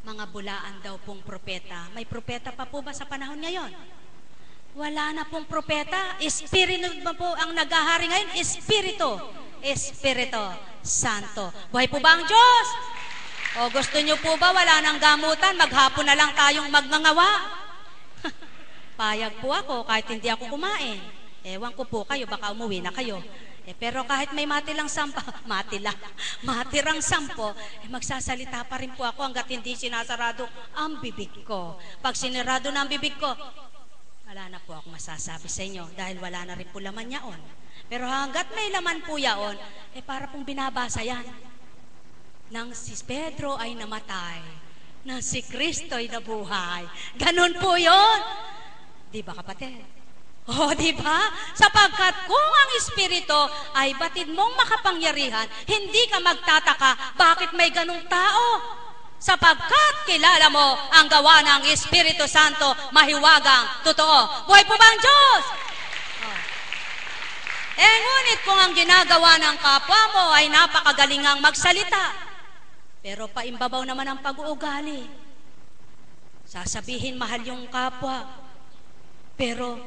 mga bulaan daw pong propeta. May propeta pa po ba sa panahon ngayon? Wala na pong propeta. Espiritu ba po ang naghahari ngayon? Espiritu Santo. Buhay po ba ang Diyos? O gusto nyo po ba wala nang gamutan? Maghapon na lang tayong magngangawa? Payag po ako kahit hindi ako kumain. Ewan ko po kayo, baka umuwi na kayo. Pero kahit may matirang 10, magsasalita pa rin po ako hanggat hindi sinasarado ang bibig ko. Pag sinarado na ang bibig ko, wala na po ako masasabi sa inyo dahil wala na rin po laman yaon. Pero hanggat may laman po yaon, para pong binabasa yan. Nang si Pedro ay namatay, nang si Kristo ay nabuhay. Ganun po yun. Di ba kapatid? Di ba? Sapagkat kung ang Espiritu ay batid mong makapangyarihan, hindi ka magtataka bakit may ganung tao. Sapagkat kilala mo ang gawa ng Espiritu Santo, mahiwagang, totoo. Buhay po ba ang Diyos? Ngunit kung ang ginagawa ng kapwa mo ay napakagalingang magsalita, pero paimbabaw naman ang pag-uugali. Sasabihin mahal yung kapwa, pero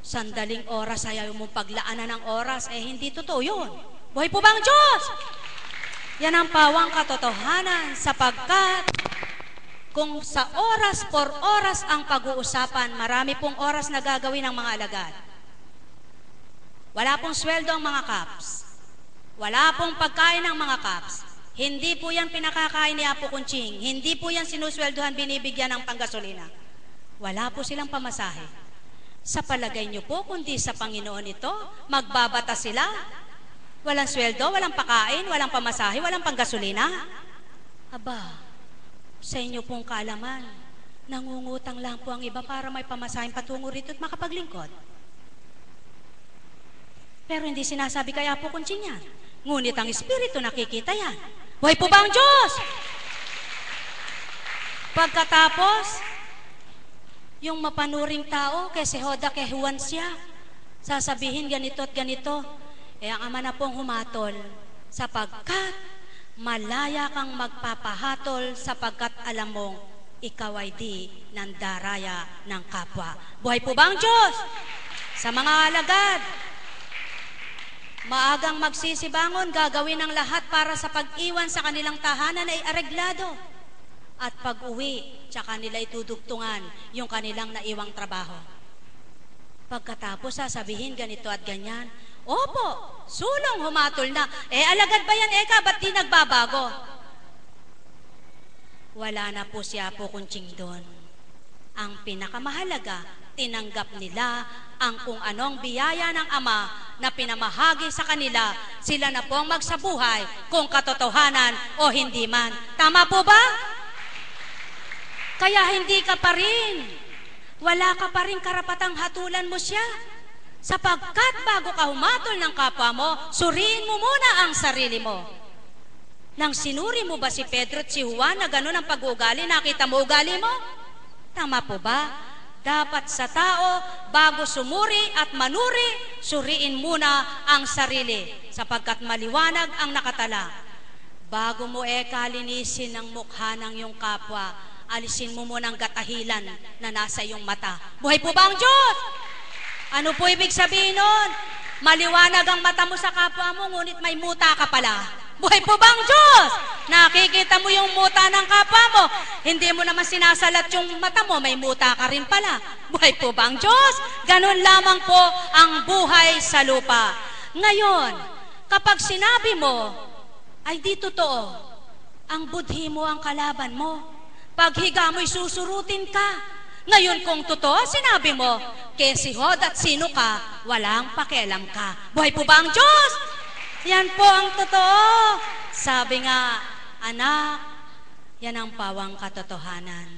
sandaling oras ayaw mong paglaanan ng oras, hindi totoo yun. Buhay po ba ang Diyos? Yan ang pawang katotohanan, sapagkat kung sa oras por oras ang pag-uusapan, marami pong oras na gagawin ng mga alagad. Wala pong sweldo ang mga kaps. Wala pong pagkain ng mga kaps. Hindi po yan pinakakain ni Apo Kunching. Hindi po yan sinusweldohan, binibigyan ng panggasolina. Wala po silang pamasahe. Sa palagay niyo po, kundi sa Panginoon ito, magbabata sila. Walang sweldo, walang pakain, walang pamasahe, walang panggasolina. Aba, sa inyo pong kaalaman, nangungutang lang po ang iba para may pamasahin patungo rito at makapaglingkod. Pero hindi sinasabi kay Apo Kunching yan. Ngunit ang Espiritu nakikita yan. Buhay po ba ang Diyos? Pagkatapos, yung mapanuring tao, kay si Hoda, kay Juan siya, sasabihin ganito at ganito. Ang ama na pong humatol, sapagkat malaya kang magpapahatol, sapagkat alam mong ikaw ay di ng daraya ng kapwa. Buhay po ba ang Diyos? Sa mga alagad, maagang magsisibangon, gagawin ang lahat para sa pag-iwan sa kanilang tahanan ay areglado. At pag-uwi, tsaka nila itudugtungan yung kanilang naiwang trabaho. Pagkatapos sasabihin ganito at ganyan, opo, sulong humatol na. Alagad ba yan, ba't di nagbabago? Wala na po si Apo Kunching doon. Ang pinakamahalaga, tinanggap nila ang kung anong biyaya ng Ama na pinamahagi sa kanila. Sila na po ang magsabuhay kung katotohanan o hindi man. Tama po ba? Kaya hindi ka pa rin, wala ka pa rin karapatang hatulan mo siya. Sapagkat bago ka humatol ng kapwa mo, suriin mo muna ang sarili mo. Nang sinuri mo ba si Pedro at si Juan na gano'n ang pag-uugali, nakita mo ugali mo? Tama po ba? Dapat sa tao, bago sumuri at manuri, suriin muna ang sarili. Sapagkat maliwanag ang nakatala. Bago mo kalinisin ang mukha ng iyong kapwa, alisin mo muna ang gatahilan na nasa iyong mata. Buhay po ba ang Diyos? Ano po ibig sabihin nun? Maliwanag ang mata mo sa kapwa mo, ngunit may muta ka pala. Buhay po ba ang Diyos? Nakikita mo yung muta ng kapwa mo. Hindi mo naman sinasalat yung mata mo, may muta ka rin pala. Buhay po ba ang Diyos? Ganun lamang po ang buhay sa lupa. Ngayon, kapag sinabi mo, ay di totoo, ang budhi mo ang kalaban mo. Paghiga mo'y susurutin ka. Ngayon kung totoo, sinabi mo, kay si Hod at sino ka, walang pakialam ka. Buhay po ba ang Diyos? Yan po ang totoo. Sabi nga, anak, yan ang pawang katotohanan.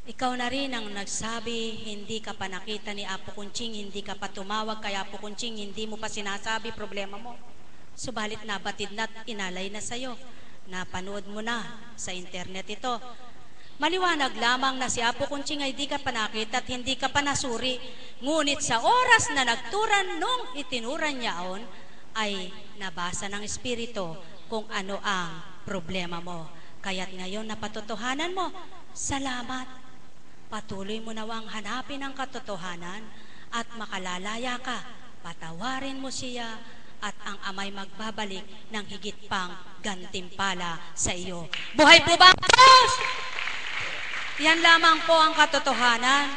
Ikaw na rin ang nagsabi, hindi ka pa nakita ni Apo Kunching, hindi ka pa tumawag kay Apo Kunching, hindi mo pa sinasabi problema mo. Subalit nabatid na at inalay na sa'yo. Napanood mo na sa internet ito. Maliwanag lamang na si Apo Kunching ay di ka pa nakita at hindi ka pa nasuri. Ngunit sa oras na nagturan nung itinuran niyaon, ay nabasa ng Espiritu kung ano ang problema mo. Kaya't ngayon napatotohanan mo, salamat. Patuloy mo nawang hanapin ang katotohanan at makalalaya ka. Patawarin mo siya at ang Ama'y magbabalik ng higit pang gantimpala sa iyo. Buhay po ba ang Diyos? Yan lamang po ang katotohanan.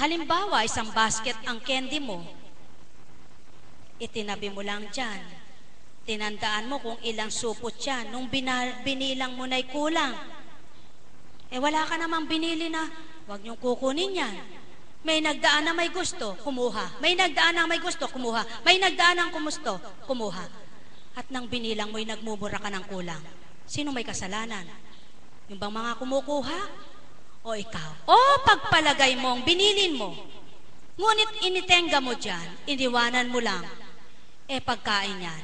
Halimbawa, isang basket ang candy mo. Itinabi mo lang dyan. Tinandaan mo kung ilang supot yan. Nung binilang mo na'y kulang. Wala ka namang binili na, huwag niyong kukunin yan. May nagdaan na may gusto, kumuha. May nagdaan na may gusto, kumuha. May nagdaan ng kumusto, kumuha. At nang binilang mo'y nagmumura ka ng kulang. Sino may kasalanan? Yung bang mga kumukuha? O ikaw? O pagpalagay mong binilin mo. Ngunit initenga mo dyan, iniwanan mo lang. Pagkain yan.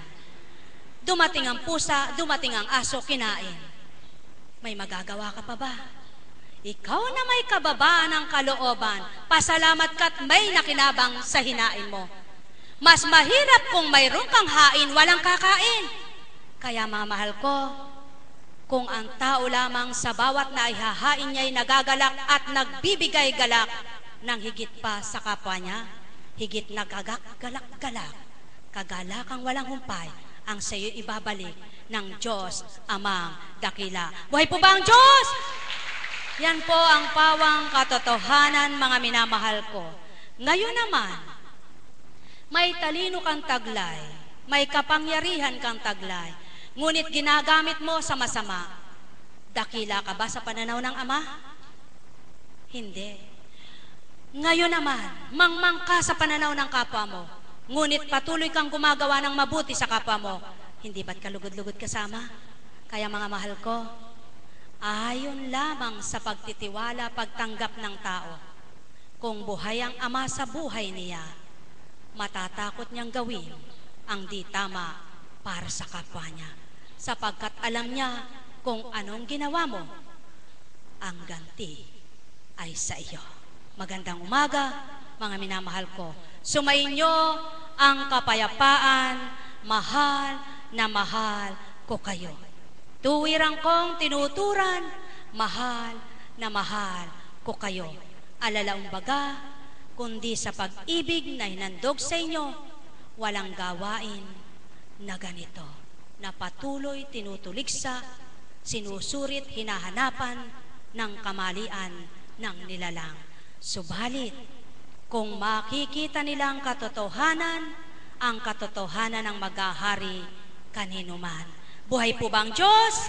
Dumating ang pusa, dumating ang aso, kinain. May magagawa ka pa ba? Ikaw na may kababaan ng kalooban, pasalamat ka't may nakinabang sa hinain mo. Mas mahirap kung mayroon kang hain, walang kakain. Kaya mga mahal ko, kung ang tao lamang sa bawat na ihahain niya'y nagagalak at nagbibigay galak ng higit pa sa kapwa niya, higit nagagalak-galak, kagalakang walang humpay, ang sayo ibabalik ng Diyos Amang dakila. Buhay po ba ang Diyos? Yan po ang pawang katotohanan, mga minamahal ko. Ngayon naman, may talino kang taglay, may kapangyarihan kang taglay, ngunit ginagamit mo sa masama. Dakila ka ba sa pananaw ng Ama? Hindi. Ngayon naman, mangmang ka sa pananaw ng kapwa mo, ngunit patuloy kang gumagawa ng mabuti sa kapwa mo. Hindi ba't kalugod-lugod kasama? Kaya mga mahal ko, ayon lamang sa pagtitiwala, pagtanggap ng tao. Kung buhay ang Ama sa buhay niya, matatakot niyang gawin ang di tama para sa kapwa niya. Sapagkat alam niya kung anong ginawa mo, ang ganti ay sa iyo. Magandang umaga, mga minamahal ko. Sumainyo ang kapayapaan, mahal na mahal ko kayo. Tuwirang kong tinuturan, mahal na mahal ko kayo. Alalaumbaga, kundi sa pag-ibig na hinandog sa inyo, walang gawain na ganito, na patuloy tinutuligsa, sinusurit, hinahanapan ng kamalian ng nilalang. Subalit, kung makikita nilang katotohanan, ang katotohanan ng maghahari kanino man. Buhay po bang Diyos?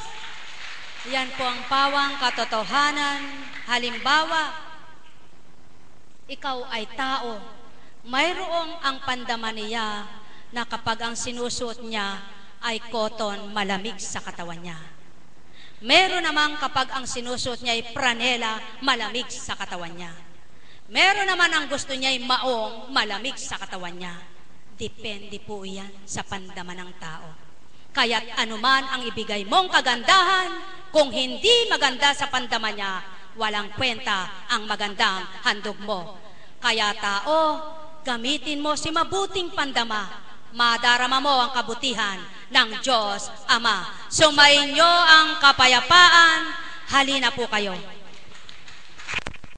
Yan po ang pawang katotohanan. Halimbawa, ikaw ay tao. Mayroong ang pandaman niya na kapag ang sinusuot niya ay cotton, malamig sa katawan niya. Meron namang kapag ang sinusuot niya ay franela, malamig sa katawan niya. Meron naman ang gusto niya ay maong, malamig sa katawan niya. Depende po yan sa pandaman ng tao. Kaya't anuman ang ibigay mong kagandahan, kung hindi maganda sa pandaman niya, walang kwenta ang magandang handog mo. Kaya tao, gamitin mo si mabuting pandama, madarama mo ang kabutihan ng Diyos Ama. Sumainyo ang kapayapaan, halina po kayo.